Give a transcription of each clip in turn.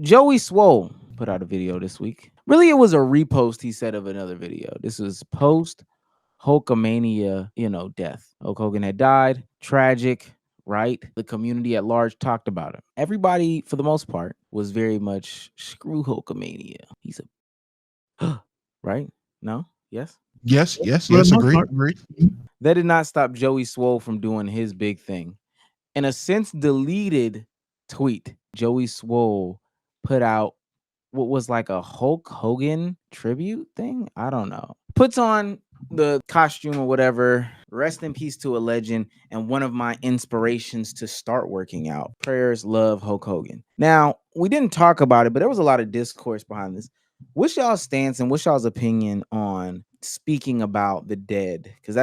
Joey Swoll put out a video this week. Really, it was a repost, he said, of another video. This was post Hulkamania, death. Hulk Hogan had died. Tragic, right? The community at large talked about him. Everybody, for the most part, was very much screw Hulkamania. He's a right? No? Yes? Yes, yes, For the yes. most Agree, part. agree. That did not stop Joey Swoll from doing his big thing. In a since deleted tweet, Joey Swoll put out what was like a Hulk Hogan tribute thing. I don't know. Puts on the costume or whatever. Rest in peace to a legend and one of my inspirations to start working out. Prayers, love, Hulk Hogan. Now, we didn't talk about it, but there was a lot of discourse behind this. What's y'all's stance and what's y'all's opinion on speaking about the dead? Because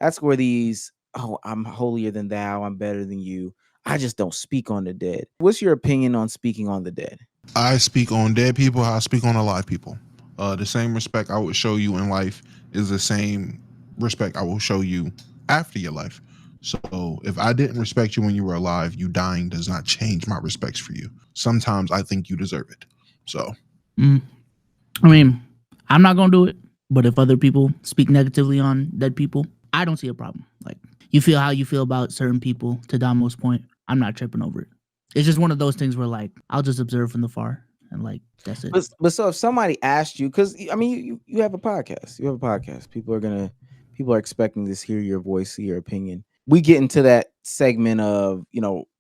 that's where these, oh, I'm holier than thou, I'm better than you. I just don't speak on the dead. What's your opinion on speaking on the dead? I speak on dead people. I speak on alive people. The same respect I would show you in life is the same respect I will show you after your life. So if I didn't respect you when you were alive, you dying does not change my respects for you. Sometimes I think you deserve it. So, I mean, I'm not gonna do it, but if other people speak negatively on dead people, I don't see a problem. Like, you feel how you feel about certain people. To Damo's point, I'm not tripping over it. It's just one of those things where, like, I'll just observe from the far and, like, that's it. But so if somebody asked you, because I mean, you have a podcast, People are expecting to hear your voice, see your opinion. We get into that segment of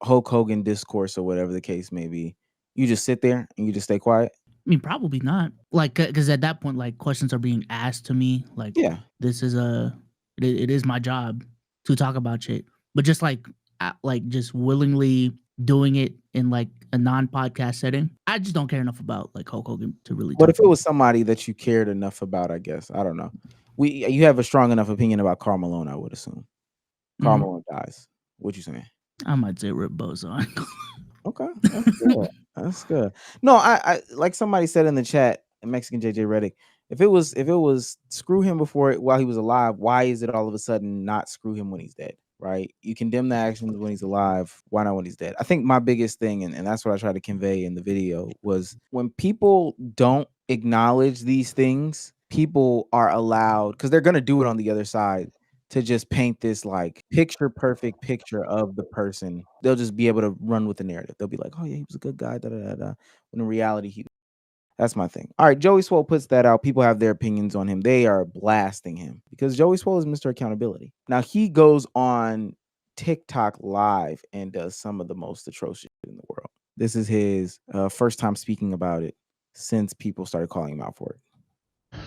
Hulk Hogan discourse or whatever the case may be. You just sit there and you just stay quiet. I mean, probably not. Like, because at that point, like, questions are being asked to me. Like, Yeah. this is it is my job to talk about shit. But just like just willingly doing it in like a non-podcast setting, I just don't care enough about like Hulk Hogan to really. What if it was somebody that you cared enough about? I guess I don't know. You have a strong enough opinion about Karl Malone, I would assume. Karl Malone dies. What you saying? I might say Rip Boson. Okay, that's good. That's good. No, I like somebody said in the chat, Mexican JJ Reddick. If it was screw him while he was alive, why is it all of a sudden not screw him when he's dead? Right? You condemn the actions when he's alive. Why not when he's dead? I think my biggest thing, and that's what I tried to convey in the video, was when people don't acknowledge these things, people are allowed, because they're gonna do it on the other side, to just paint this like picture perfect picture of the person. They'll just be able to run with the narrative. They'll be like, oh yeah, he was a good guy, da da da da. When in reality, that's my thing. All right, Joey Swoll puts that out. People have their opinions on him. They are blasting him because Joey Swoll is Mr. Accountability. Now he goes on TikTok live and does some of the most atrocious shit in the world. This is his first time speaking about it since people started calling him out for it.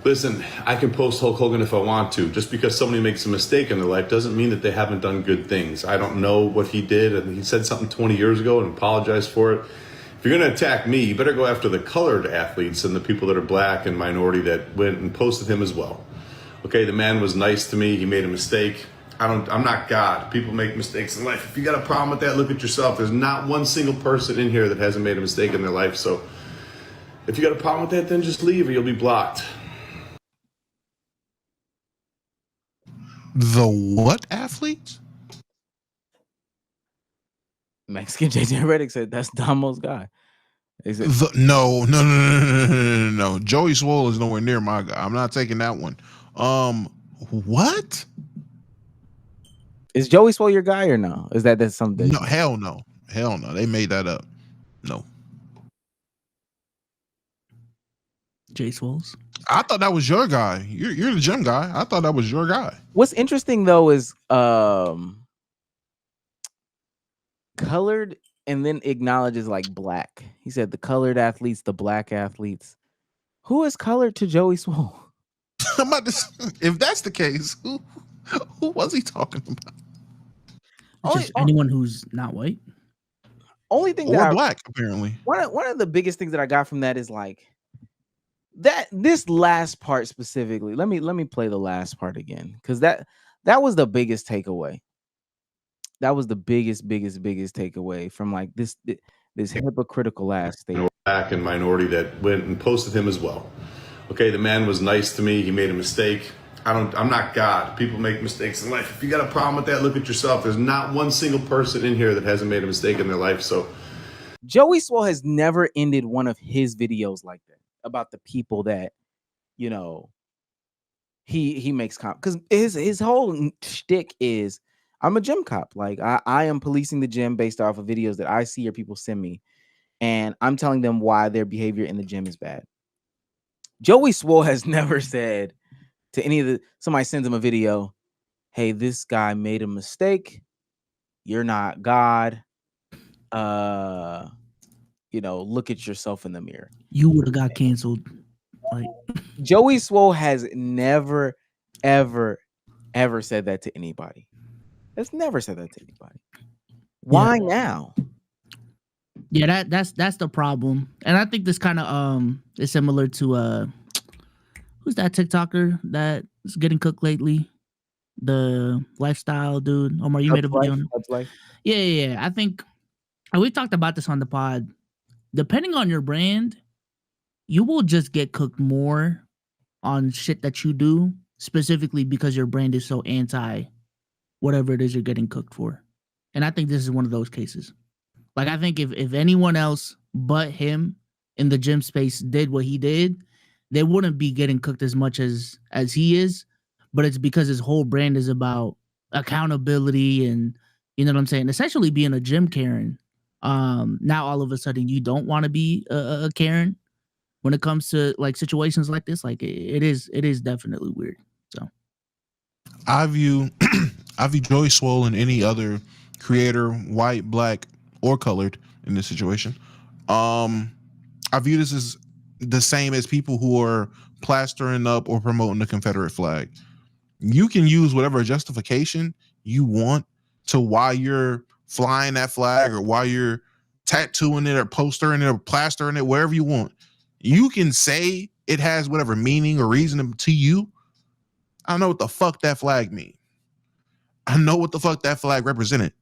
Listen, I can post Hulk Hogan if I want to. Just because somebody makes a mistake in their life doesn't mean that they haven't done good things. I don't know what he did, and he said something 20 years ago and apologized for it. If you're going to attack me, you better go after the colored athletes and the people that are black and minority that went and posted him as well. Okay, the man was nice to me. He made a mistake. I'm not God. People make mistakes in life. If you got a problem with that, look at yourself. There's not one single person in here that hasn't made a mistake in their life. So if you got a problem with that, then just leave or you'll be blocked. The what athletes? Mexican JJ Reddick said that's Damo's guy. No. Joey Swoll is nowhere near my guy. I'm not taking that one. What? Is Joey Swoll your guy or no? Is that's something? No, hell no. They made that up. No. Jay Swoll's. I thought that was your guy. You're the gym guy. I thought that was your guy. What's interesting though is colored and then acknowledges like black. He said the colored athletes, the black athletes. Who is colored to Joey Swoll? If that's the case, who was he talking about? Just anyone who's not white. Only thing or black, apparently. One of the biggest things that I got from that is like that this last part specifically. Let me play the last part again, because that was the biggest takeaway. That was the biggest takeaway from like this hypocritical ass thing. Black and minority that went and posted him as well. Okay, the man was nice to me. He made a mistake. I'm not God. People make mistakes in life. If you got a problem with that, look at yourself. There's not one single person in here that hasn't made a mistake in their life. So Joey Swoll has never ended one of his videos like that about the people that, you know, he makes because his whole shtick is I'm a gym cop. Like I am policing the gym based off of videos that I see or people send me, and I'm telling them why their behavior in the gym is bad. Joey Swoll has never said to any of the somebody sends him a video, hey, this guy made a mistake. You're not God. Look at yourself in the mirror. You would have got canceled. Like Joey Swoll has never, ever, ever said that to anybody. Has never said that to anybody. Why now? Yeah, that's the problem. And I think this kind of is similar to who's that TikToker that is getting cooked lately? The lifestyle dude. Omar, you made a video on it. Yeah. I think we talked about this on the pod. Depending on your brand, you will just get cooked more on shit that you do, specifically because your brand is so anti whatever it is you're getting cooked for. And I think this is one of those cases. Like, I think if anyone else but him in the gym space did what he did, they wouldn't be getting cooked as much as he is. But it's because his whole brand is about accountability and, you know what I'm saying, essentially being a gym Karen. Now all of a sudden you don't want to be a Karen when it comes to like situations like this. Like it is definitely weird. So I view Joey Swoll and any other creator, white, black, or colored in this situation. I view this as the same as people who are plastering up or promoting the Confederate flag. You can use whatever justification you want to why you're flying that flag or why you're tattooing it or postering it or plastering it, wherever you want. You can say it has whatever meaning or reason to you. I know what the fuck that flag means. I know what the fuck that flag represented.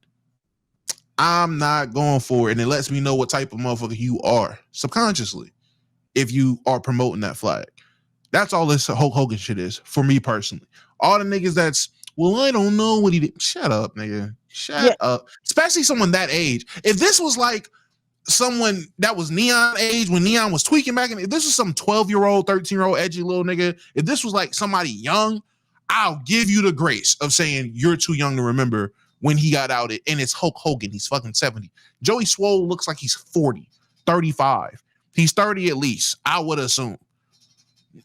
I'm not going for it, and it lets me know what type of motherfucker you are subconsciously if you are promoting that flag. That's all this Hulk Hogan shit is for me personally. All the niggas that's, well, I don't know what he did. Shut up, nigga. Shut up. Especially someone that age. If this was like someone that was Neon age when Neon was tweaking back, and if this was some 12-year-old, 13-year-old edgy little nigga, if this was like somebody young, I'll give you the grace of saying you're too young to remember when he got outed, and it's Hulk Hogan. He's fucking 70. Joey Swoll looks like he's 40, 35. He's 30 at least, I would assume.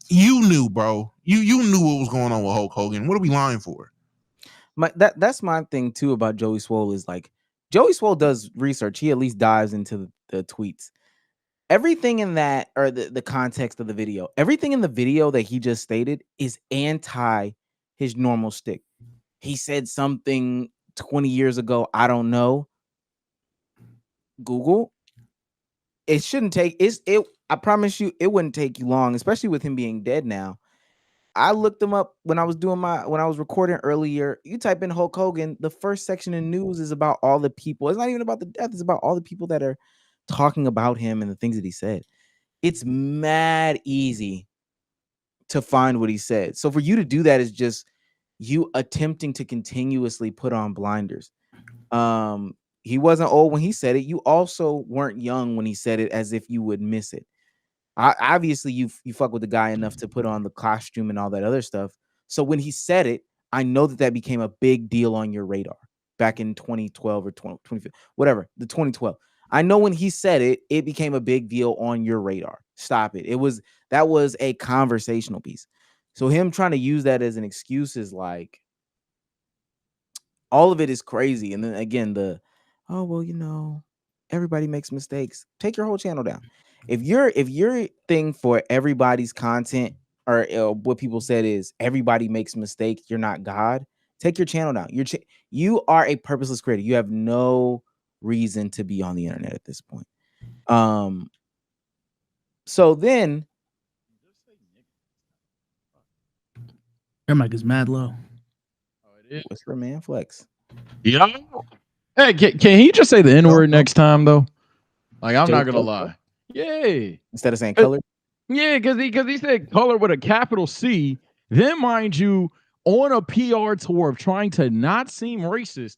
You knew, bro. You knew what was going on with Hulk Hogan. What are we lying for? That's my thing too about Joey Swoll is like Joey Swoll does research. He at least dives into the tweets. Everything in that, or the context of the video, everything in the video that he just stated is anti his normal stick. He said something 20 years ago. I don't know. Google. It shouldn't take it. I promise you, it wouldn't take you long, especially with him being dead now. I looked him up when I was recording earlier. You type in Hulk Hogan, the first section in news is about all the people. It's not even about the death. It's about all the people that are talking about him and the things that he said. It's mad easy to find what he said. So for you to do that is just you attempting to continuously put on blinders. He wasn't old when he said it. You also weren't young when he said it, as if you would miss it. Obviously, you fuck with the guy enough to put on the costume and all that other stuff. So when he said it, I know that became a big deal on your radar back in 2012 or 2015, whatever, the 2012. I know when he said it, it became a big deal on your radar. Stop it. That was a conversational piece. So him trying to use that as an excuse is like, all of it is crazy. And then again, everybody makes mistakes. Take your whole channel down. If your thing for everybody's content or what people said is everybody makes mistakes, you're not God, take your channel down. You are a purposeless creator. You have no reason to be on the internet at this point. So then your mic is mad low. What's your man flex? Yeah. Hey, can he just say the N-word next time though? Like, I'm not gonna lie. Yeah. Instead of saying color? Yeah, because he said color with a capital C. Then, mind you, on a PR tour of trying to not seem racist,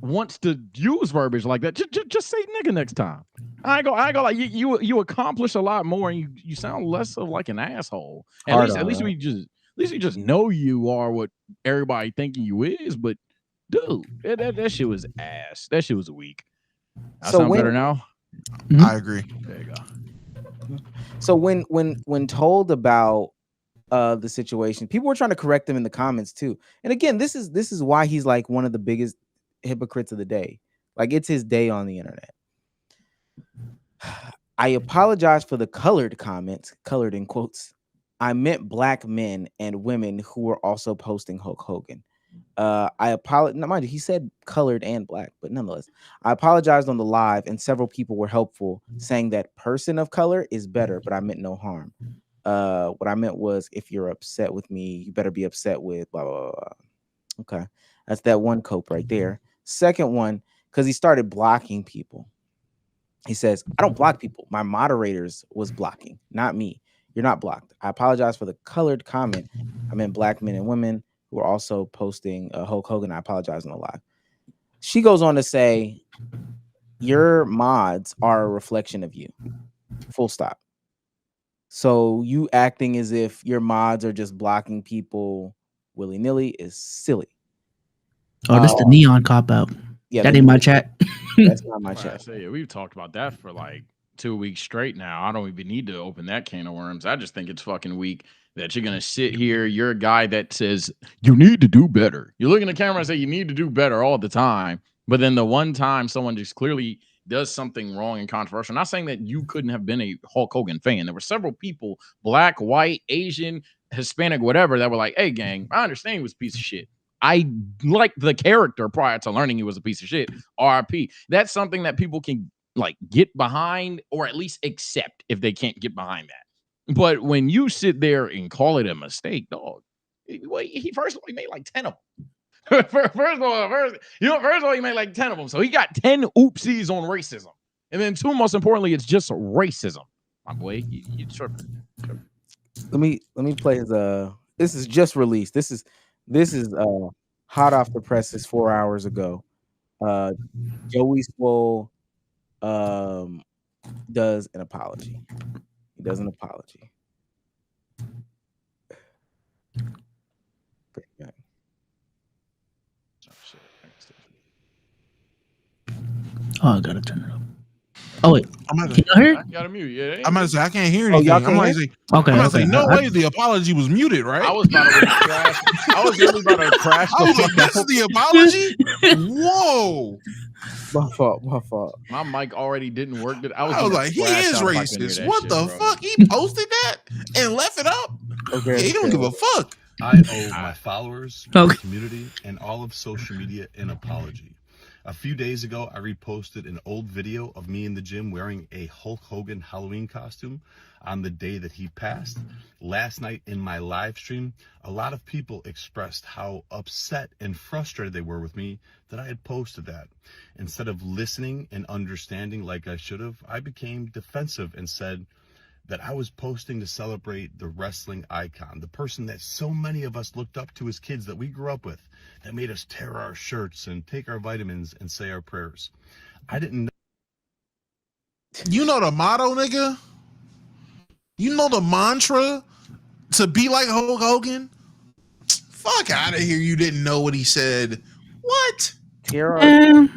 wants to use verbiage like that, just say nigga next time. I ain't gonna like you accomplish a lot more, and you sound less of like an asshole. At least we just know you are what everybody thinking you is. But dude, that shit was ass. That shit was weak. I sound better now. I agree. There you go. So when told about the situation, people were trying to correct him in the comments too. And again, this is why he's like one of the biggest hypocrites of the day. Like, it's his day on the internet. I apologize for the colored comments, colored in quotes. I meant black men and women who were also posting Hulk Hogan. I apologize. No, mind you, he said colored and black, but nonetheless, I apologized on the live, and several people were helpful, saying that person of color is better, but I meant no harm. What I meant was, if you're upset with me, you better be upset with blah blah blah. Okay, that's that one cope right there. Second one, because he started blocking people. He says, I don't block people. My moderators was blocking, not me. You're not blocked. I apologize for the colored comment. I meant black men and women who are also posting Hulk Hogan. I apologize on the live. She goes on to say, your mods are a reflection of you. Full stop. So you acting as if your mods are just blocking people willy-nilly is silly. Oh, this the neon cop out. Yeah, that ain't my chat. That's not my chat. We've talked about that for like 2 weeks straight now. I don't even need to open that can of worms. I just think it's fucking weak that you're gonna sit here. You're a guy that says you need to do better. You look in the camera and say you need to do better all the time, but then the one time someone just clearly does something wrong and controversial. I'm not saying that you couldn't have been a Hulk Hogan fan. There were several people, black, white, Asian, Hispanic, whatever, that were like, "Hey, gang, I understand he was a piece of shit. I like the character prior to learning he was a piece of shit. RIP." That's something that people can like get behind, or at least accept if they can't get behind that. But when you sit there and call it a mistake, dog, he first of all, he made like 10 of them. First of all, he made like 10 of them. So he got 10 oopsies on racism. And then two, most importantly, it's just racism. My boy, you tripping. Let me play his this is just released. This is hot off the presses 4 hours ago. Joey Swoll does an apology. He does an apology. Oh, I gotta turn it up. Oh wait, can you hear it? I gotta mute. Yeah, I'm gonna say I can't hear anything. y'all I'm can't gonna hear? say, Okay, I'm gonna okay. say no way. The apology was muted, right? I was about to crash. I was really about to crash. I was like, this is the apology. Whoa! My fault. My mic already didn't work. I I was gonna like, he crash is out if I couldn't hear racist. that What shit, the bro. fuck? He posted that and left it up. Okay. Yeah, he don't give a fuck. I owe my followers, my Okay. community, and all of social media an apology. A few days ago, I reposted an old video of me in the gym wearing a Hulk Hogan Halloween costume on the day that he passed. Last night in my live stream, a lot of people expressed how upset and frustrated they were with me that I had posted that. Instead of listening and understanding like I should have, I became defensive and said that I was posting to celebrate the wrestling icon, the person that so many of us looked up to as kids that we grew up with, that made us tear our shirts and take our vitamins and say our prayers. I didn't know. You know the motto, nigga? You know the mantra to be like Hulk Hogan? Fuck out of here. You didn't know what he said. What? Even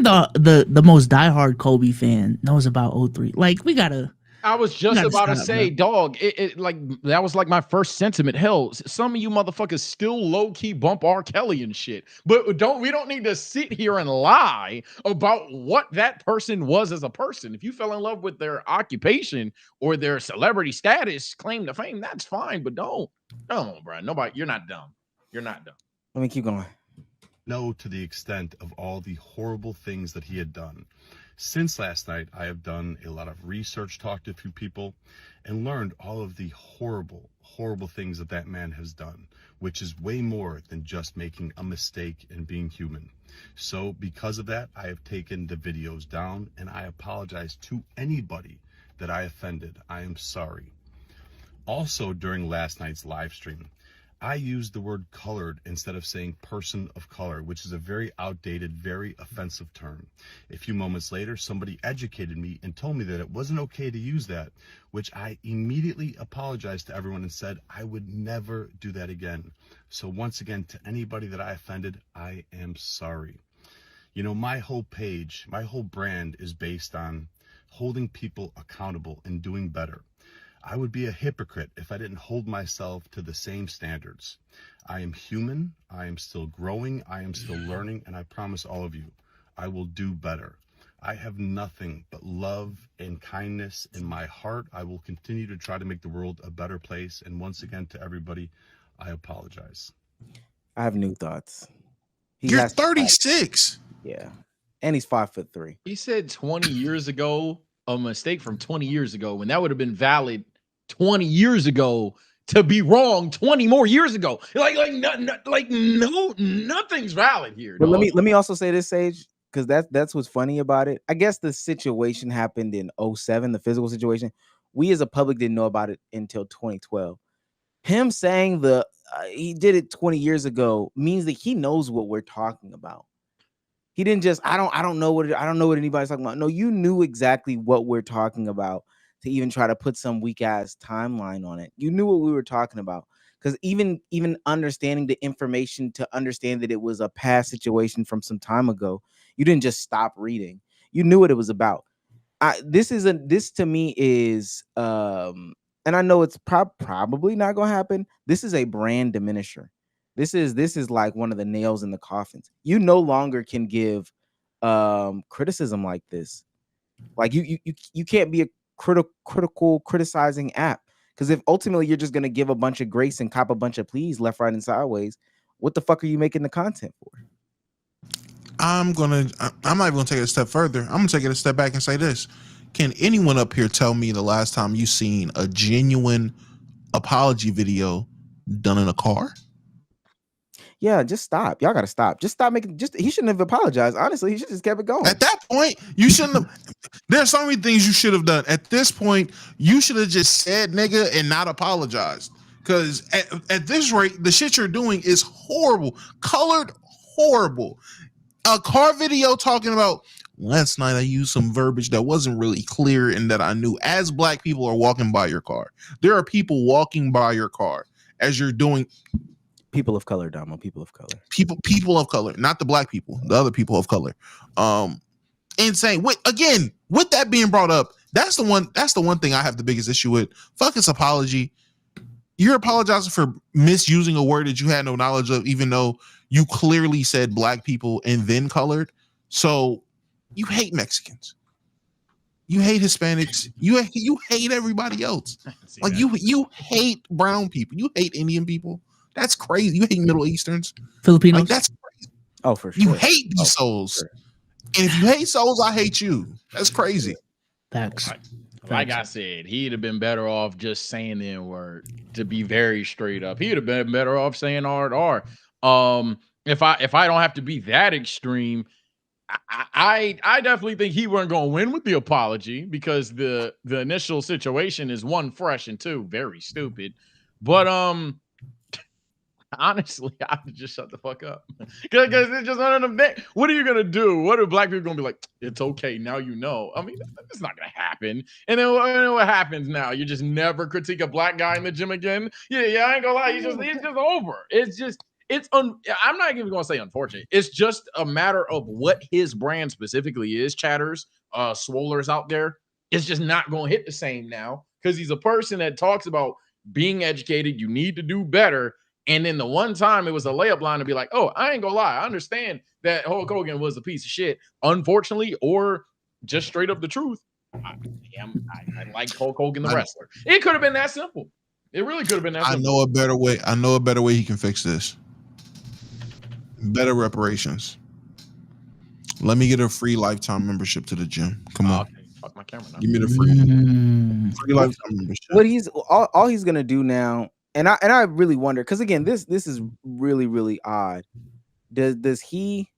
the most diehard Kobe fan knows about 03. Like, we gotta. I was just gotta about to stop, say, man. dog, it like that was like my first sentiment. Hell, some of you motherfuckers still low-key bump R. Kelly and shit. But we don't need to sit here and lie about what that person was as a person. If you fell in love with their occupation or their celebrity status, claim to fame, that's fine. But don't. Come on, Brian. Nobody, you're not dumb. You're not dumb. Let me keep going. Know to the extent of all the horrible things that he had done. Since last night, I have done a lot of research, talked to a few people, and learned all of the horrible, horrible things that that man has done, which is way more than just making a mistake and being human. So because of that, I have taken the videos down, and I apologize to anybody that I offended. I am sorry. Also, during last night's live stream, I used the word colored instead of saying person of color, which is a very outdated, very offensive term. A few moments later, somebody educated me and told me that it wasn't okay to use that, which I immediately apologized to everyone and said I would never do that again. So once again, to anybody that I offended, I am sorry. You know, my whole page, my whole brand is based on holding people accountable and doing better. I would be a hypocrite if I didn't hold myself to the same standards. I am human, I am still growing, I am still learning, and I promise all of you, I will do better. I have nothing but love and kindness in my heart. I will continue to try to make the world a better place. And once again, to everybody, I apologize. I have new thoughts. You're has to fight. 36. Yeah. And he's 5'3". He said 20 years ago, a mistake from 20 years ago, when that would have been valid 20 years ago, to be wrong 20 more years ago. Nothing's valid here. But dog. let me also say this, Sage, because that's what's funny about it. I guess the situation happened in 2007, the physical situation. We as a public didn't know about it until 2012. Him saying he did it 20 years ago means that he knows what we're talking about. He didn't just I don't know what anybody's talking about. No, you knew exactly what we're talking about to even try to put some weak ass timeline on it. You knew what we were talking about, because even understanding the information to understand that it was a past situation from some time ago, you didn't just stop reading. You knew what it was about. This to me is and I know it's probably not gonna happen. This is a brand diminisher. This is like one of the nails in the coffins. You no longer can give criticism like this. Like you can't be a critical criticizing app, because if ultimately you're just gonna give a bunch of grace and cop a bunch of please left, right, and sideways, what the fuck are you making the content for? I'm not even gonna take it a step further. I'm gonna take it a step back and say this: can anyone up here tell me the last time you seen a genuine apology video done in a car? Yeah, just stop. Y'all gotta stop. Just stop making. He shouldn't have apologized. Honestly, he should just kept it going. At that point, you shouldn't have. There's so many things you should have done. At this point, you should have just said nigga and not apologized. Because at this rate, the shit you're doing is horrible. Colored horrible. A car video talking about last night I used some verbiage that wasn't really clear and that I knew. As black people are walking by your car, there are people walking by your car as you're doing. People of color, Damo. People of color. People of color, not the black people, the other people of color. And saying, with that being brought up, that's the one thing I have the biggest issue with. Fuck this apology. You're apologizing for misusing a word that you had no knowledge of, even though you clearly said black people and then colored. So you hate Mexicans. You hate Hispanics. You hate everybody else. Like you hate brown people. You hate Indian people. That's crazy. You hate Middle Easterns. Filipinos. Like, that's crazy. Oh, for sure. You hate these souls. Sure. And if you hate souls, I hate you. That's crazy. Facts. Like I said, he'd have been better off just saying the N-word, to be very straight up. He'd have been better off saying R. If I don't have to be that extreme, I definitely think he wasn't going to win with the apology, because the initial situation is, one, fresh, and two, very stupid. But honestly, I would just shut the fuck up, because it's just none of them. What are you gonna do? What are black people gonna be like? It's okay, now you know. I mean, it's not gonna happen. And then what happens now? You just never critique a black guy in the gym again. Yeah, I ain't gonna lie. It's just over. I'm not even gonna say unfortunate. It's just a matter of what his brand specifically is. Chatters, swollers out there, it's just not gonna hit the same now, because he's a person that talks about being educated. You need to do better. And then the one time it was a layup line to be like, oh, I ain't gonna lie, I understand that Hulk Hogan was a piece of shit, unfortunately, or just straight up the truth. I like Hulk Hogan, the wrestler. It could have been that simple. It really could have been that simple. I know a better way he can fix this. Better reparations. Let me get a free lifetime membership to the gym. Come on. Okay. Fuck my camera now. Give me the free lifetime membership. What all he's gonna do now. And I really wonder, because again, this is really, really odd. Does he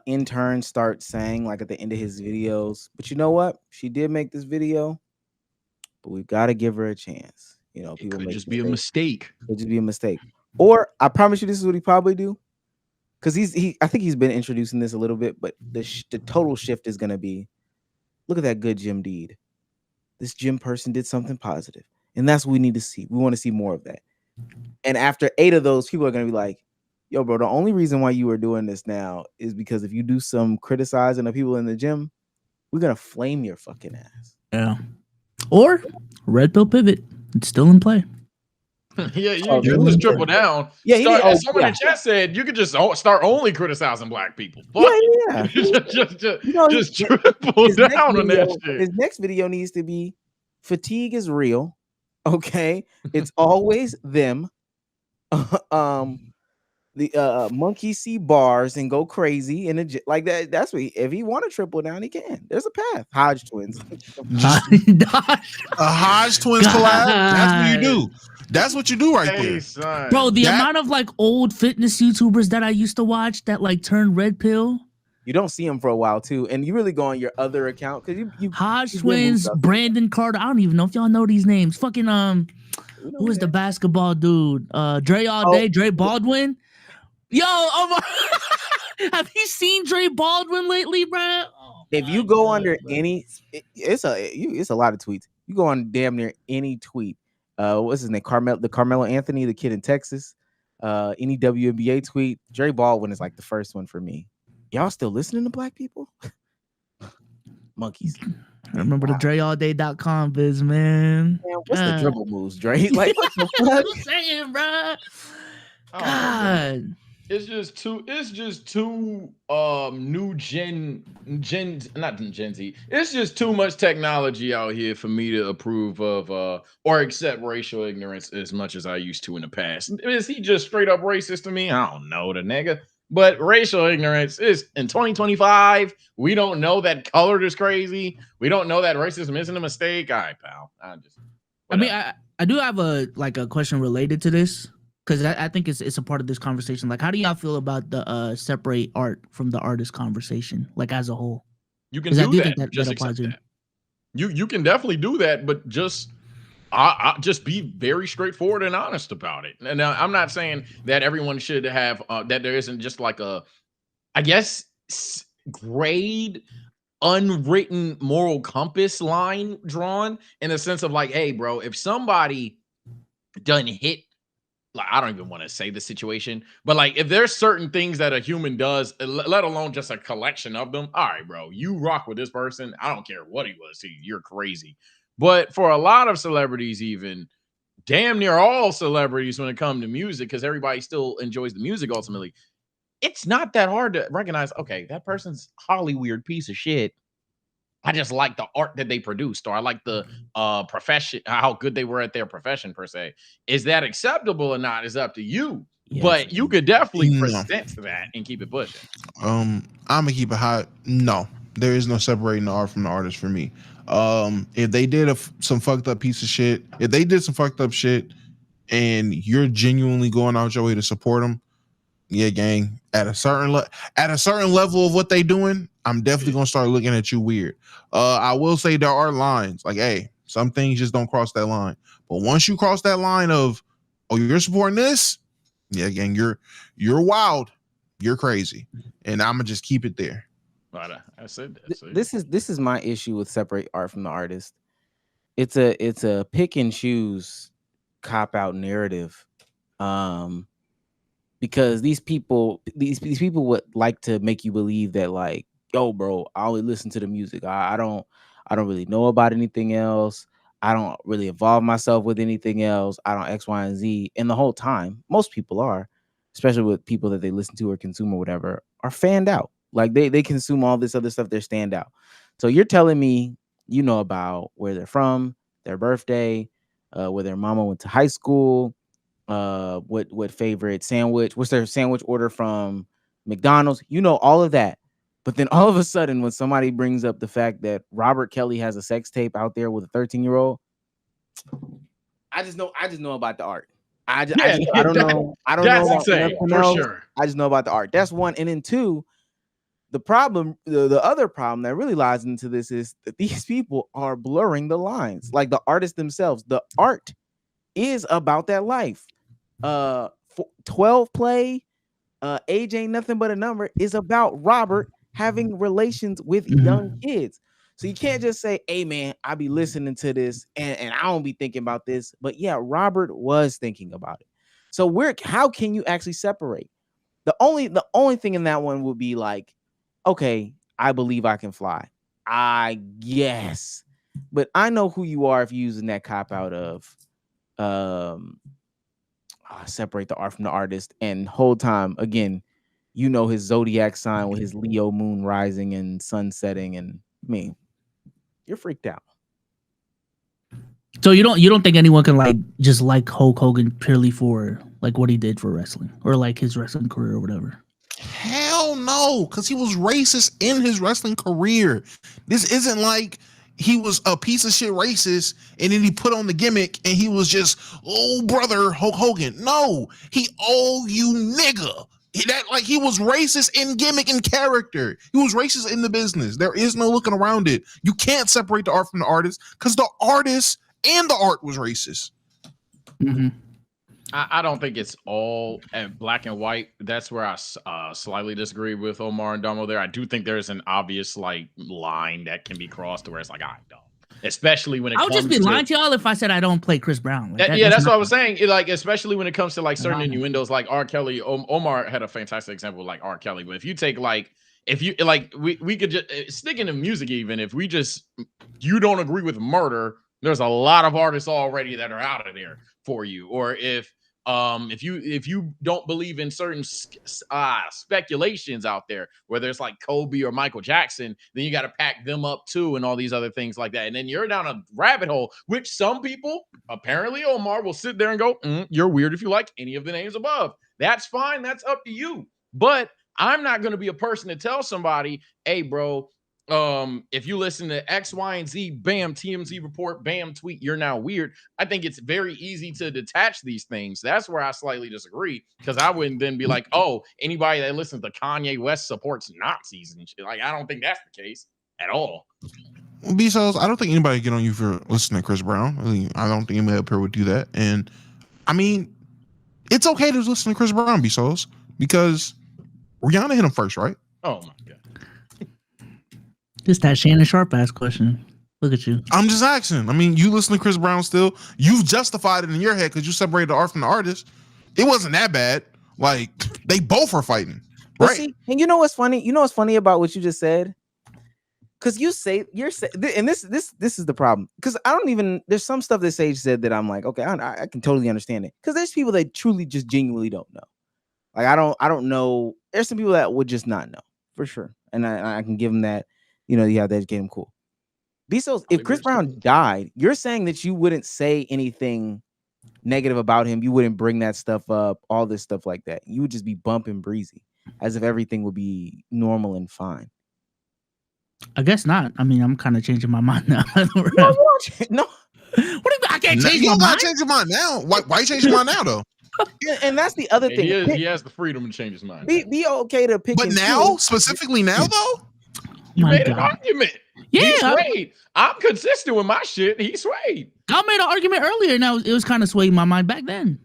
in turn start saying, like, at the end of his videos, but you know what? She did make this video, but we've got to give her a chance. You know, It people could make just be a mistakes. mistake. It could just be a mistake. Or I promise you, this is what he probably do. Because I think he's been introducing this a little bit, but the total shift is gonna be, look at that good gym deed. This gym person did something positive, and that's what we need to see. We want to see more of that. And after 8 of those, people are gonna be like, "Yo, bro, the only reason why you are doing this now is because if you do some criticizing of people in the gym, we're gonna flame your fucking ass." Yeah. Or red pill pivot. It's still in play. Yeah, Oh, you can just triple down. Yeah, he did. Start, Oh, as someone yeah. in chat said, you could just start only criticizing black people. Fuck Yeah, it. yeah. just triple his next down on that video, shit. his next video needs to be, fatigue is real. Okay, it's always them. The monkey see bars and go crazy in the like that. That's what if he want to triple down, he can. There's a path. Hodge twins. A Hodge twins collab. That's what you do. That's what you do right Hey, there. son. Bro, the That- amount of like old fitness YouTubers that I used to watch that like turned red pill. You don't see him for a while too, and you really go on your other account because you Hodge you've been twins, moved up. Brandon Carter. I don't even know if y'all know these names. Fucking who is the basketball dude? Dre all day, Dre Baldwin. Yo, oh my have you seen Dre Baldwin lately, bro? Oh, If you go under any, it's a lot of tweets. You go on damn near any tweet. What's his name? Carmelo Anthony, the kid in Texas. Any WNBA tweet. Dre Baldwin is like the first one for me. Y'all still listening to black people? Monkeys. I remember the DreAllDay.com biz, man. Man, what's the dribble moves, Dre? Like what the fuck? I'm saying, bro. God. God. It's just too new gen not Gen Z. It's just too much technology out here for me to approve of or accept racial ignorance as much as I used to in the past. Is he just straight up racist to me? I don't know the nigga. But racial ignorance is in 2025. We don't know that colored is crazy. We don't know that racism isn't a mistake. All right, pal. I do have a question related to this. Because I think it's a part of this conversation. Like, how do y'all feel about the separate art from the artist conversation, like as a whole? You can do that. Just accept that. You can definitely do that, but just just be very straightforward and honest about it. And I'm not saying that everyone should have that there isn't just like a, I guess, grade unwritten moral compass line drawn in the sense of like, hey, bro, if somebody done hit. Like, I don't even want to say the situation, but like if there's certain things that a human does, let alone just a collection of them, all right, bro, you rock with this person. I don't care what he was to you. You're crazy. But for a lot of celebrities, even damn near all celebrities when it comes to music, because everybody still enjoys the music ultimately, it's not that hard to recognize, okay, that person's Hollywood piece of shit. I just like the art that they produced, or I like the profession, how good they were at their profession per se. Is that acceptable or not is up to you. Yes. But you could definitely present that and keep it pushing. I'm gonna keep it hot. No, there is no separating the art from the artist for me. If they did some fucked up piece of shit, if they did some fucked up shit, and you're genuinely going out your way to support them, yeah, gang. At a certain level of what they doing, I'm definitely gonna start looking at you weird. I will say there are lines. Like, hey, some things just don't cross that line. But once you cross that line of, oh, you're supporting this, yeah, gang, you're wild, you're crazy, and I'm gonna just keep it there. But I said that. So this is my issue with separate art from the artist. It's a pick and choose cop out narrative. Because these people would like to make you believe that, like, yo, bro, I only listen to the music. I don't really know about anything else. I don't really involve myself with anything else. I don't X, Y, and Z. And the whole time, most people are, especially with people that they listen to or consume or whatever, are fanned out. Like they consume all this other stuff. They're stand out. So you're telling me you know about where they're from, their birthday, where their mama went to high school, what favorite sandwich, what's their sandwich order from McDonald's, you know, all of that. But then all of a sudden, when somebody brings up the fact that Robert Kelly has a sex tape out there with a 13-year-old, I just know about the art. I don't know about nothing else. Sure. I just know about the art. That's one. And then two, the problem, the other problem that really lies into this is that these people are blurring the lines. Like the artists themselves, the art is about that life. 12 play, age ain't nothing but a number is about Robert having relations with young kids. So you can't just say, hey man, I be listening to this and I don't be thinking about this. But yeah, Robert was thinking about it. So how can you actually separate? The only thing in that one would be like, okay, I believe I can fly. I guess. But I know who you are if you're using that cop out of separate the art from the artist. And whole time, again, you know his zodiac sign with his Leo moon rising and sun setting, and I mean, you're freaked out. So you don't think anyone can like just like Hulk Hogan purely for like what he did for wrestling or like his wrestling career or whatever? Hell no, because he was racist in his wrestling career. This isn't like he was a piece of shit racist and then he put on the gimmick and he was just, oh brother Hulk Hogan. No, he you nigga. He was racist in gimmick and character. He was racist in the business. There is no looking around it. You can't separate the art from the artist because the artist and the art was racist. Mm-hmm. I don't think it's all black and white. That's where I slightly disagree with Omar and Damo there. I do think there's an obvious like line that can be crossed to where it's like, I don't. Especially when it I would just be lying to y'all if I said I don't play Chris Brown. Like that's what I was saying. Like, especially when it comes to like certain innuendos, like R. Kelly. Omar had a fantastic example of, like R. Kelly. But if you take like, if you like, we could just stick into music. Even if we just, you don't agree with murder, there's a lot of artists already that are out of there for you. Or if you don't believe in certain speculations out there, whether it's like Kobe or Michael Jackson, then you got to pack them up too, and all these other things like that. And then you're down a rabbit hole, which some people, apparently Omar, will sit there and go, you're weird if you like any of the names above. That's fine. That's up to you. But I'm not going to be a person to tell somebody, hey, bro, if you listen to X, Y, and Z, bam, TMZ report, bam, tweet, you're now weird. I think it's very easy to detach these things. That's where I slightly disagree, because I wouldn't then be like, oh, anybody that listens to Kanye West supports Nazis and shit. Like, I don't think that's the case at all. Bezos, I don't think anybody get on you for listening to Chris Brown. I don't think anybody up here would do that. And I mean, it's okay to listen to Chris Brown, Bezos, because Rihanna hit him first, right? Oh my God. Just that Shannon Sharp ass question. Look at you. I'm just asking. I mean, you listen to Chris Brown still. You've justified it in your head because you separated the art from the artist. It wasn't that bad. Like, they both were fighting. But right. See, and you know what's funny? You know what's funny about what you just said? Because you're saying, and this is the problem. Because there's some stuff that Sage said that I'm like, okay, I can totally understand it. Because there's people that truly just genuinely don't know. Like, I don't know. There's some people that would just not know for sure. And I can give them that. You know, you have to educate him. Cool. Bezos, if Chris Brown died, you're saying that you wouldn't say anything negative about him. You wouldn't bring that stuff up, all this stuff like that. You would just be bumping breezy as if everything would be normal and fine. I guess not. I mean, I'm kind of changing my mind now. No. What do you mean? I can't change my mind? Change your mind now. Why you change your mind now, though? And that's the other thing. He has the freedom to change his mind. Be okay to pick. But now, specifically now, though? You made an argument. Yeah, he swayed. I'm consistent with my shit. He swayed. I made an argument earlier. Now it was kind of swaying my mind back then.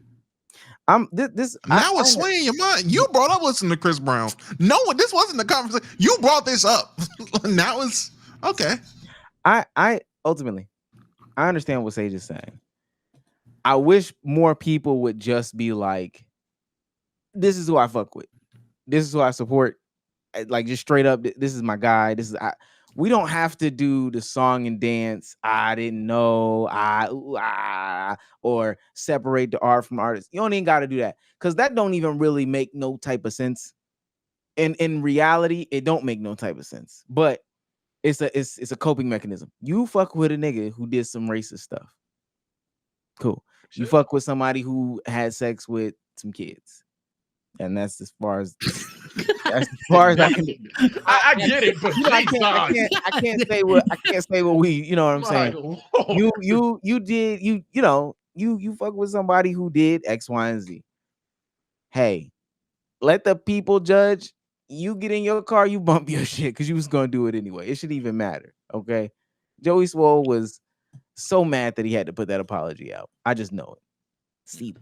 Now it's swaying your mind. You brought up listening to Chris Brown. No, this wasn't the conversation. You brought this up. Now it's okay. I ultimately, I understand what Sage is saying. I wish more people would just be like, "This is who I fuck with. This is who I support." Like, just straight up, this is my guy. We don't have to do the song and dance. I didn't know. Or separate the art from the artist. You don't even got to do that, because that don't even really make no type of sense. And in reality, it don't make no type of sense. But it's a coping mechanism. You fuck with a nigga who did some racist stuff. Cool. You fuck with somebody who had sex with some kids. And that's as far as I can. I get it, but I can't say what we. You know what I'm saying? You fuck with somebody who did X, Y, and Z. Hey, let the people judge. You get in your car, you bump your shit because you was gonna do it anyway. It shouldn't even matter. Okay, Joey Swoll was so mad that he had to put that apology out. I just know it. See,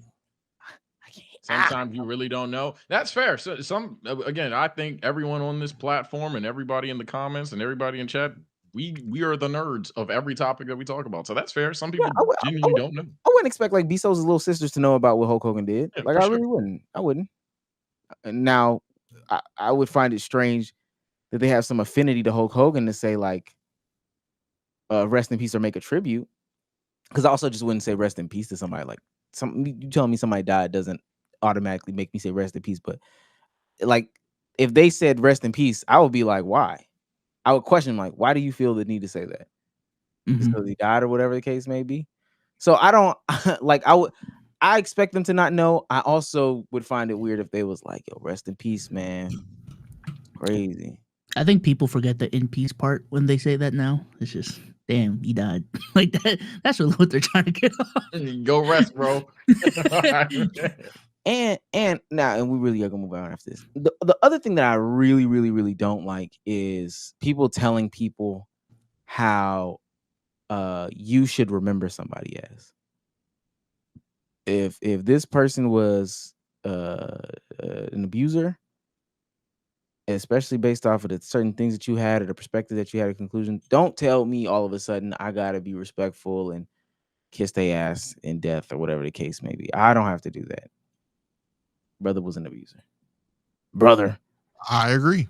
I can't. Sometimes you really don't know. That's fair. So again, I think everyone on this platform and everybody in the comments and everybody in chat, we are the nerds of every topic that we talk about. So that's fair. Some people genuinely don't know. I wouldn't expect like Bezos' little sisters to know about what Hulk Hogan did. Yeah, Like for I sure. really wouldn't. I wouldn't. Now, I would find it strange that they have some affinity to Hulk Hogan to say like, rest in peace or make a tribute. Because I also just wouldn't say rest in peace to somebody. Like you telling me somebody died doesn't automatically make me say rest in peace. But like if they said rest in peace, I would be like, why? I would question like, why do you feel the need to say that? Just because he died or whatever the case may be. So I don't like I expect them to not know. I also would find it weird if they was like, yo, rest in peace, man. Crazy. I think people forget the in peace part when they say that now. It's just, damn, he died. Like that. That's really what they're trying to get off. Go rest, bro. And we really are gonna move on after this. The other thing that I really, really, really don't like is people telling people how you should remember somebody as. If this person was an abuser, especially based off of the certain things that you had or the perspective that you had, a conclusion, don't tell me all of a sudden I gotta be respectful and kiss their ass in death or whatever the case may be. I don't have to do that. Brother was an abuser. Brother. I agree.